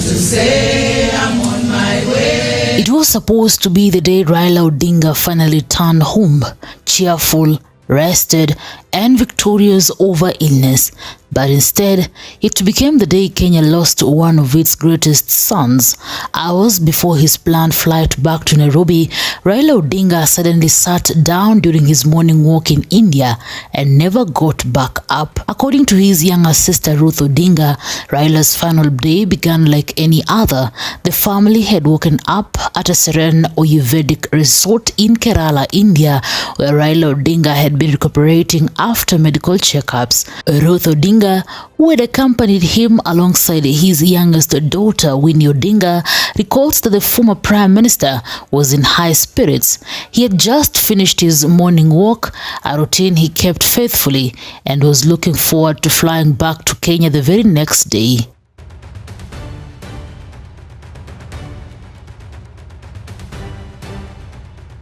to say I'm on my way. It was supposed to be the day Raila Odinga finally turned home, cheerful, rested, and victorious over illness. But instead, it became the day Kenya lost one of its greatest sons. Hours before his planned flight back to Nairobi, Raila Odinga suddenly sat down during his morning walk in India and never got back up. According to his younger sister Ruth Odinga, Raila's final day began like any other. The family had woken up at a serene Ayurvedic resort in Kerala, India, where Raila Odinga had been recuperating after medical checkups. Ruth Odinga, who had accompanied him alongside his youngest daughter, Winnie Odinga, recalls that the former Prime Minister was in high spirits. He had just finished his morning walk, a routine he kept faithfully, and was looking forward to flying back to Kenya the very next day.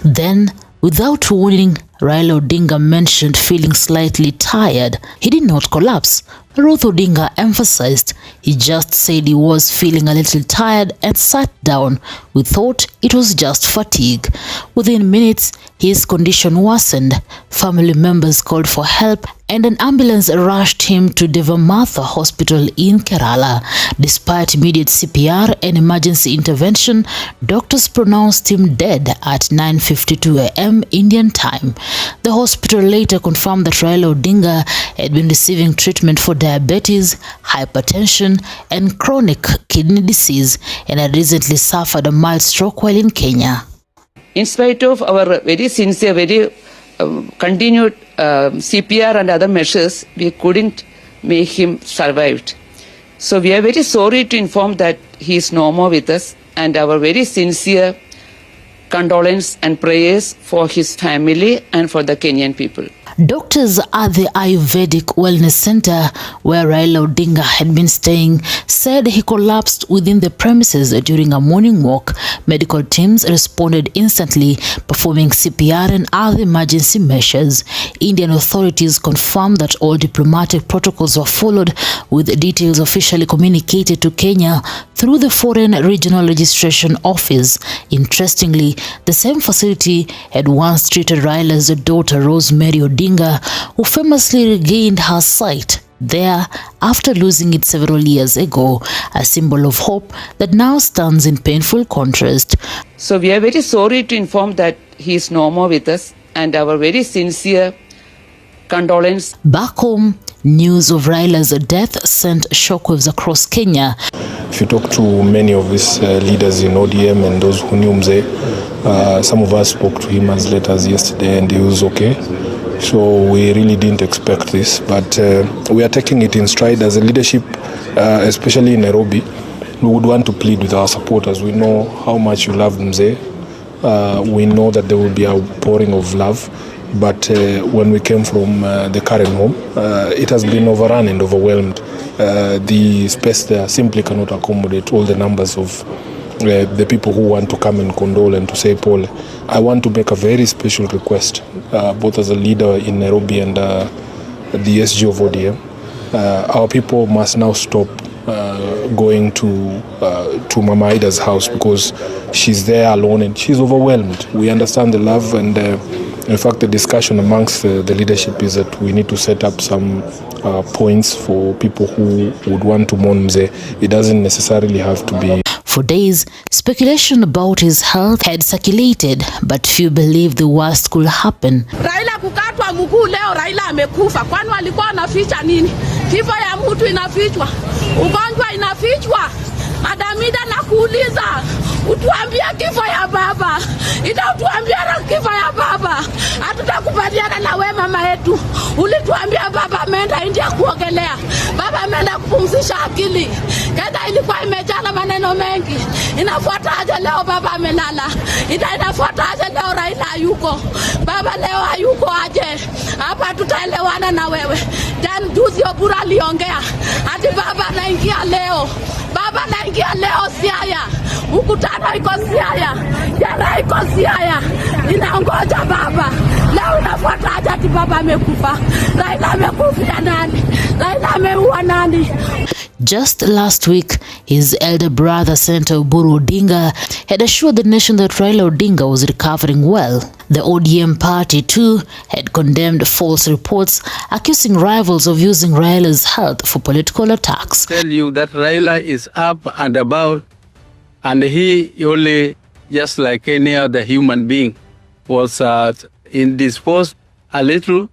Then, without warning, Raila Odinga mentioned feeling slightly tired. He did not collapse. Ruth Odinga emphasized he just said he was feeling a little tired and sat down. We thought it was just fatigue. Within minutes, his condition worsened. Family members called for help and an ambulance rushed him to Devamatha Hospital in Kerala. Despite immediate CPR and emergency intervention, doctors pronounced him dead at 9:52 a.m. Indian time. The hospital later confirmed that Raila Odinga had been receiving treatment for diabetes, hypertension, and chronic kidney disease and had recently suffered a mild stroke while in Kenya. In spite of our very sincere, very continued CPR and other measures, we couldn't make him survive. So we are very sorry to inform that he is no more with us, and our very sincere condolence and prayers for his family and for the Kenyan people. Doctors at the Ayurvedic Wellness Center, where Raila Odinga had been staying, said he collapsed within the premises during a morning walk. Medical teams responded instantly, performing CPR and other emergency measures. Indian authorities confirmed that all diplomatic protocols were followed, with details officially communicated to Kenya through the Foreign Regional Registration Office. Interestingly, the same facility had once treated Raila's daughter Rosemary Odinga, who famously regained her sight there after losing it several years ago, a symbol of hope that now stands in painful contrast. So we are very sorry to inform that he is no more with us, and our very sincere condolence. Back home, news of Raila's death sent shockwaves across Kenya. If you talk to many of these leaders in ODM and those who knew Mzee, some of us spoke to him as late as yesterday and he was okay. So we really didn't expect this, but we are taking it in stride as a leadership, especially in Nairobi. We would want to plead with our supporters. We know how much you love Mzee. We know that there will be a pouring of love, but when we came from the current home, it has been overrun and overwhelmed. The space there simply cannot accommodate all the numbers of the people who want to come and condole and to say Paul. I want to make a very special request, both as a leader in Nairobi and the SG of ODM. Our people must now stop going to Mama Ida's house because she's there alone and she's overwhelmed. We understand the love, and in fact the discussion amongst the leadership is that we need to set up some points for people who would want to mourn Mzee. It doesn't necessarily have to be. For days, speculation about his health had circulated, but few believed the worst could happen. Raila kukatwa mguu leo, Raila amekufa. Kwani walikuwa wanaficha nini? Kifo ya mtu inafichwa, ugonjwa inafichwa. Adamida na kuuliza, utuambia kifo ya baba. Ita utuambia kifo ya baba. Hatutakubaliana na wewe mama yetu. Ulituambia baba ameenda India kuogelea. Baba ameenda kupumzisha akili. Kenda ilikuwa imejaa maneno mengi. Inafuata aje leo baba amelala. Inafuata aje leo Raila hayuko. Baba leo hayuko aje. Hapa tutaelewana na wewe. Dan juzi Obura aliongea. Hadi baba anaingia leo. Baba anaingia leo Siaya. Mkutano iko Siaya. Jana iko Siaya. Inaongoja baba. Leo inafuata aje ati baba amekufa. Raila amekufa nani? Raila ameua nani? Just last week, his elder brother, Senator Ruth Odinga, had assured the nation that Raila Odinga was recovering well. The ODM party, too, had condemned false reports, accusing rivals of using Raila's health for political attacks. Tell you that Raila is up and about, and he only, just like any other human being, was indisposed a little,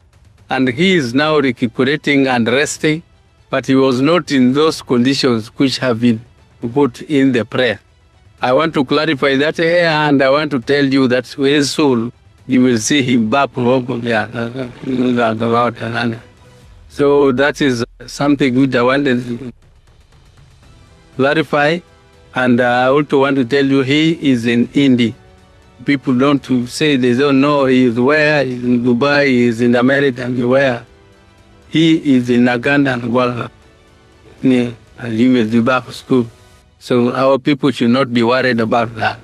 and he is now recuperating and resting. But he was not in those conditions which have been put in the prayer. I want to clarify that here, and I want to tell you that very soon you will see him back home. So that is something which I wanted to clarify, and I also want to tell you he is in India. People don't say they don't know he is where, he is in Dubai, he is in America, and where. He is in Uganda and Angola, and he will be back to school. So our people should not be worried about that.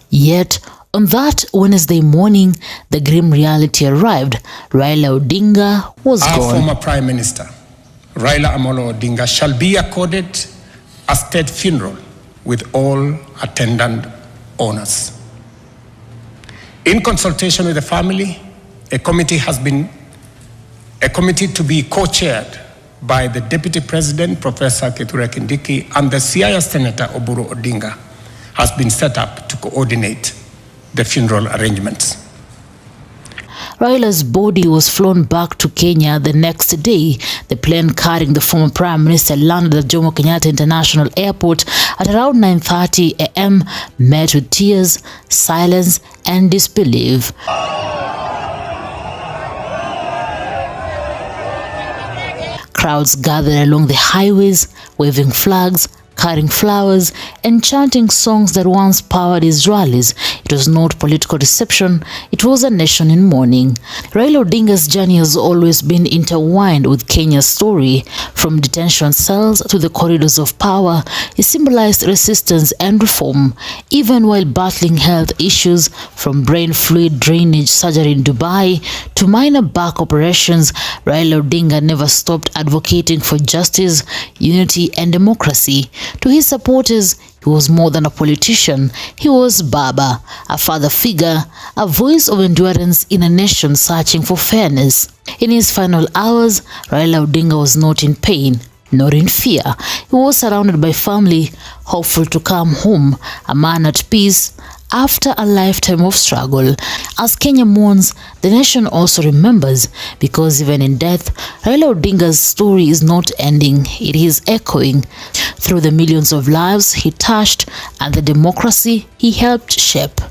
Yet, on that Wednesday morning, the grim reality arrived. Raila Odinga was gone. Our former Prime Minister, Raila Odinga, shall be accorded a state funeral with all attendant honors. In consultation with the family, a committee to be co-chaired by the Deputy President, Professor Kithure Kindiki, and the Siaya Senator Ruth Odinga has been set up to coordinate the funeral arrangements. Raila's body was flown back to Kenya the next day. The plane carrying the former Prime Minister landed at Jomo Kenyatta International Airport at around 9:30 a.m., met with tears, silence, and disbelief. Crowds gathered along the highways, waving flags, carrying flowers, and chanting songs that once powered his rallies. It was not political reception, it was a nation in mourning. Raila Odinga's journey has always been intertwined with Kenya's story. From detention cells to the corridors of power, he symbolized resistance and reform. Even while battling health issues, from brain fluid drainage surgery in Dubai to minor back operations, Raila Odinga never stopped advocating for justice, unity, and democracy. To his supporters, he was more than a politician. He was Baba, a father figure, a voice of endurance in a nation searching for fairness. In his final hours, Raila Odinga was not in pain, nor in fear. He was surrounded by family, hopeful to come home, a man at peace after a lifetime of struggle. As Kenya mourns, the nation also remembers, because even in death, Raila Odinga's story is not ending, it is echoing through the millions of lives he touched and the democracy he helped shape.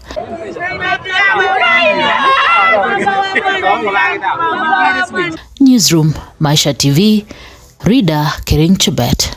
Newsroom, Maisha TV, Reader Kering Chebet.